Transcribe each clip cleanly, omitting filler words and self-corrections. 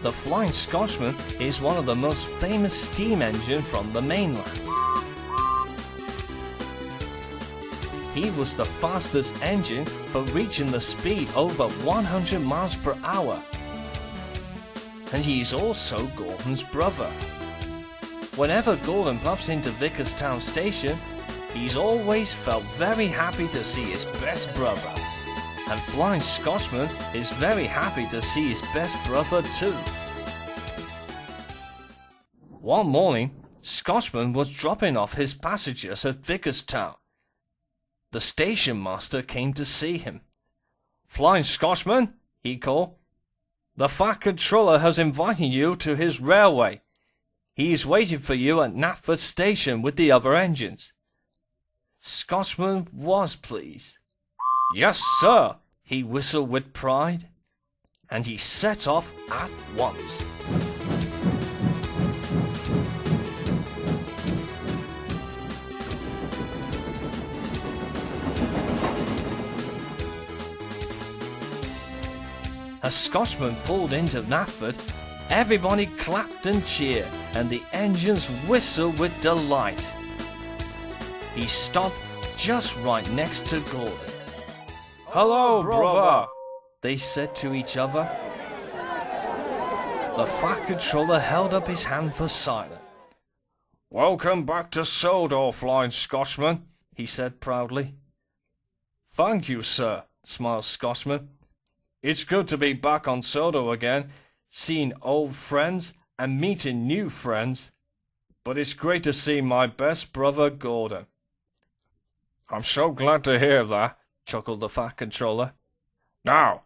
The Flying Scotsman is one of the most famous steam engines from the mainland. He was the fastest engine for reaching the speed over 100 miles per hour. And he is also Gordon's brother. Whenever Gordon pops into Vicarstown station, he's always felt very happy to see his best brother. And Flying Scotsman is very happy to see his best brother too. One morning, Scotsman was dropping off his passengers at Vicarstown. The station master came to see him. "Flying Scotsman," he called, "the fat controller has invited you to his railway. He is waiting for you at Knapford station with the other engines." Scotsman was pleased. "Yes, sir," he whistled with pride, and he set off at once. As Scotsman pulled into Knapford, everybody clapped and cheered, and the engines whistled with delight. He stopped just right next to Gordon. "Hello, brother," they said to each other. The fat controller held up his hand for silence. "Welcome back to Sodor, Flying Scotsman," he said proudly. "Thank you, sir," smiled Scotsman. "It's good to be back on Sodor again, seeing old friends and meeting new friends. But it's great to see my best brother Gordon." "I'm so glad to hear that," chuckled the fat controller. "Now,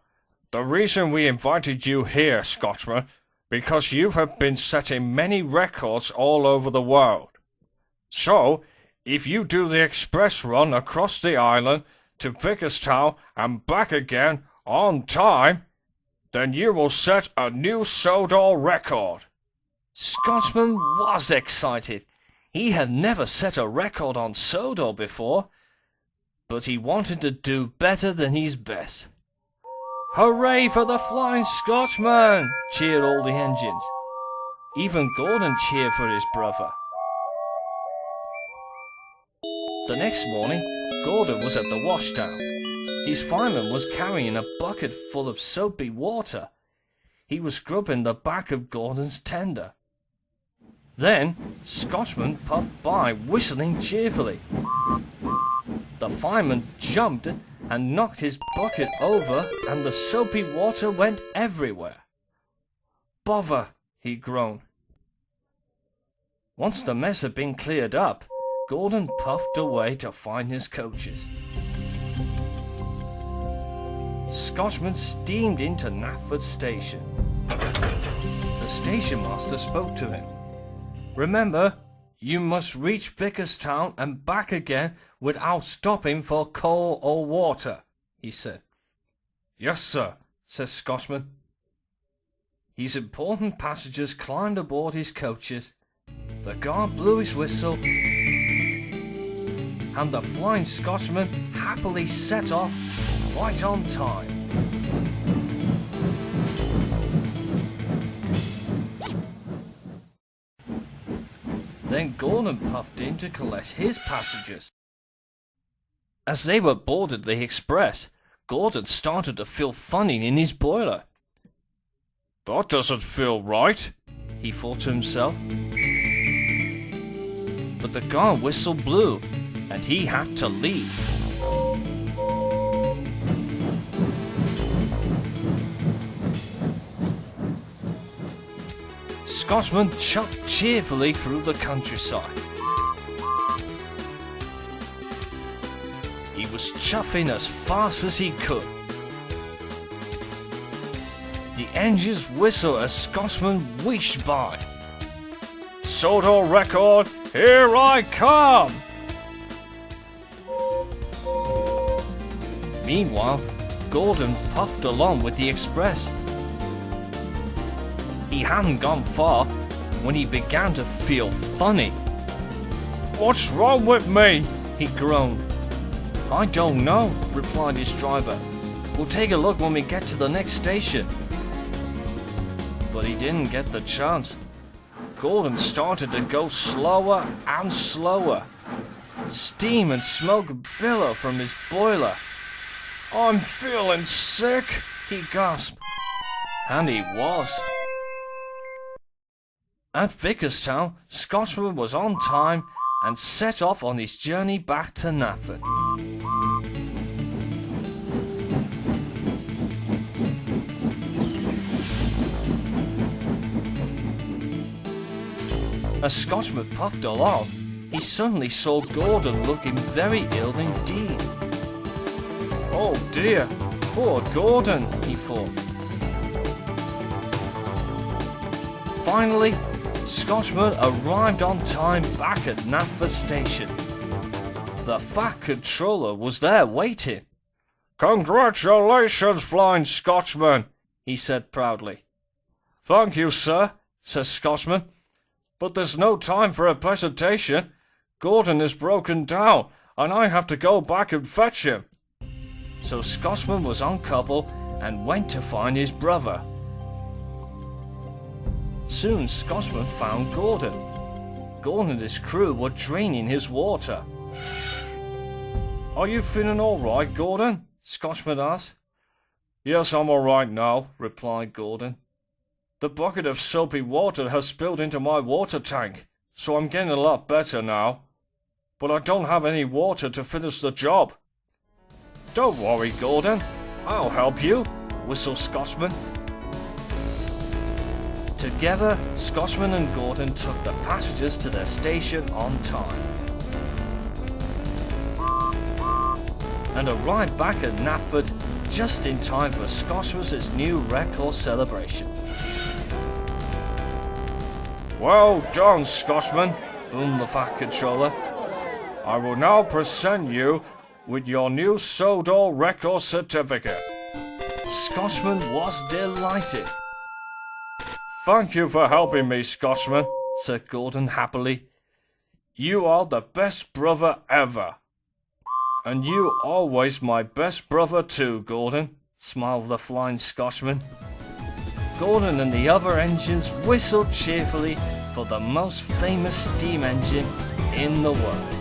the reason we invited you here, Scotsman, because you have been setting many records all over the world. So, if you do the express run across the island to Vicarstown and back again on time, then you will set a new Sodor record." Scotsman was excited. He had never set a record on Sodor before, but he wanted to do better than his best. "Hooray for the Flying Scotsman!" cheered all the engines. Even Gordon cheered for his brother. The next morning, Gordon was at the washdown. His fireman was carrying a bucket full of soapy water. He was scrubbing the back of Gordon's tender. Then Scotsman popped by, whistling cheerfully. The fireman jumped and knocked his bucket over, and the soapy water went everywhere. "Bother!" he groaned. Once the mess had been cleared up, Gordon puffed away to find his coaches. Scotsman steamed into Knapford station. The station master spoke to him. "Remember, you must reach Vicarstown and back again without stopping for coal or water," he said. "Yes, sir," said Scotsman. His important passengers climbed aboard his coaches. The guard blew his whistle, and the Flying Scotsman happily set off right on time. Then Gordon puffed in to collect his passengers. As they were boarded the express, Gordon started to feel funny in his boiler. "That doesn't feel right," he thought to himself. But the guard whistle blew, and he had to leave. Scotsman chuffed cheerfully through the countryside. He was chuffing as fast as he could. The engines whistled as Scotsman wheeshed by. "Sodor Record, here I come!" Meanwhile, Gordon puffed along with the express. He hadn't gone far when he began to feel funny. "What's wrong with me?" he groaned. "I don't know," replied his driver. "We'll take a look when we get to the next station." but he didn't get the chance. Gordon started to go slower and slower. Steam and smoke billowed from his boiler. "I'm feeling sick," he gasped. And he was. At Vicarstown, Scotsman was on time and set off on his journey back to Knapford. As Scotsman puffed along, he suddenly saw Gordon looking very ill indeed. "Oh dear, poor Gordon," he thought. Finally, Scotsman arrived on time back at Knapford Station. The Fat Controller was there waiting. "Congratulations, Flying Scotsman," he said proudly. "Thank you, sir," says Scotsman. "But there's no time for a presentation. Gordon is broken down, and I have to go back and fetch him." So Scotsman was uncoupled and went to find his brother. Soon Scotsman found Gordon. Gordon and his crew were draining his water. "Are you feeling all right, Gordon?" Scotsman asked. "Yes, I'm all right now," replied Gordon. "The bucket of soapy water has spilled into my water tank, so I'm getting a lot better now. But I don't have any water to finish the job." "Don't worry, Gordon. I'll help you," whistled Scotsman. Together, Scotsman and Gordon took the passengers to their station on time and arrived back at Knapford just in time for Scotsman's new record celebration. "Well done, Scotsman," boomed the Fat Controller. "I will now present you with your new Sodor Record certificate." Scotsman was delighted. "Thank you for helping me, Scotsman," said Gordon happily. "You are the best brother ever." "And you always my best brother too, Gordon," smiled the Flying Scotsman. Gordon and the other engines whistled cheerfully for the most famous steam engine in the world.